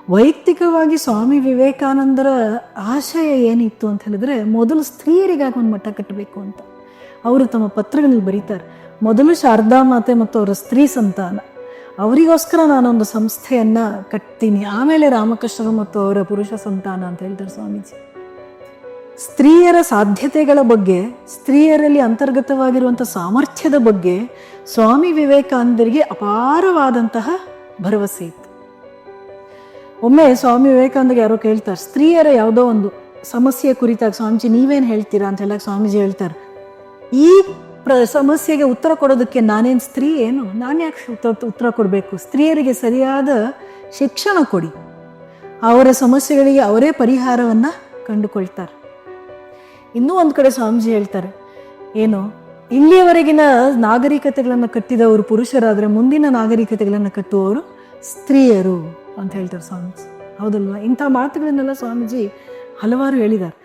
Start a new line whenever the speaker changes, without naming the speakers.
ವೈಯಕ್ತಿಕವಾಗಿ ಸ್ವಾಮಿ ವಿವೇಕಾನಂದರ ಆಶಯ ಏನಿತ್ತು ಅಂತ ಹೇಳಿದ್ರೆ, ಮೊದಲು ಸ್ತ್ರೀಯರಿಗಾಗಿ ಒಂದು ಮಠ ಕಟ್ಟಬೇಕು ಅಂತ ಅವರು ತಮ್ಮ ಪತ್ರಗಳಲ್ಲಿ ಬರೀತಾರೆ. ಮೊದಲು ಶಾರದಾ ಮಾತೆ ಮತ್ತು ಅವರ ಸ್ತ್ರೀ ಸಂತಾನ, ಅವರಿಗೋಸ್ಕರ ನಾನೊಂದು ಸಂಸ್ಥೆಯನ್ನು ಕಟ್ತೀನಿ, ಆಮೇಲೆ ರಾಮಕೃಷ್ಣರು ಮತ್ತು ಅವರ ಪುರುಷ ಸಂತಾನ ಅಂತ ಹೇಳ್ತಾರೆ ಸ್ವಾಮೀಜಿ. ಸ್ತ್ರೀಯರ ಸಾಧ್ಯತೆಗಳ ಬಗ್ಗೆ, ಸ್ತ್ರೀಯರಲ್ಲಿ ಅಂತರ್ಗತವಾಗಿರುವಂಥ ಸಾಮರ್ಥ್ಯದ ಬಗ್ಗೆ ಸ್ವಾಮಿ ವಿವೇಕಾನಂದರಿಗೆ ಅಪಾರವಾದಂತಹ ಭರವಸೆ ಇತ್ತು. ಒಮ್ಮೆ ಸ್ವಾಮಿ ವಿವೇಕಾನಂದರಿಗೆ ಯಾರೋ ಕೇಳ್ತಾರೆ, ಸ್ತ್ರೀಯರ ಯಾವುದೋ ಒಂದು ಸಮಸ್ಯೆ ಕುರಿತಾಗಿ ಸ್ವಾಮೀಜಿ ನೀವೇನು ಹೇಳ್ತೀರಾ ಅಂತ ಹೇಳಕ್ಕೆ ಸ್ವಾಮೀಜಿ ಹೇಳ್ತಾರೆ, ಈ ಸಮಸ್ಯೆಗೆ ಉತ್ತರ ಕೊಡೋದಕ್ಕೆ ನಾನೇನು ಸ್ತ್ರೀ ಏನು, ನಾನು ಯಾಕೆ ಉತ್ತರ ಕೊಡಬೇಕು, ಸ್ತ್ರೀಯರಿಗೆ ಸರಿಯಾದ ಶಿಕ್ಷಣ ಕೊಡಿ, ಅವರ ಸಮಸ್ಯೆಗಳಿಗೆ ಅವರೇ ಪರಿಹಾರವನ್ನು ಕಂಡುಕೊಳ್ತಾರೆ. ಇನ್ನೂ ಒಂದು ಕಡೆ ಸ್ವಾಮೀಜಿ ಹೇಳ್ತಾರೆ, ಏನು ಇಲ್ಲಿಯವರೆಗಿನ ನಾಗರಿಕತೆಗಳನ್ನು ಕಟ್ಟಿದವರು ಪುರುಷರಾದರೆ ಮುಂದಿನ ನಾಗರಿಕತೆಗಳನ್ನು ಕಟ್ಟುವವರು ಸ್ತ್ರೀಯರು ಅಂತ ಹೇಳ್ತಾರೆ ಸ್ವಾಮೀಜಿ. ಹೌದಲ್ವಾ? ಇಂಥ ಮಾತುಗಳನ್ನೆಲ್ಲ ಸ್ವಾಮೀಜಿ ಹಲವಾರು ಹೇಳಿದ್ದಾರೆ.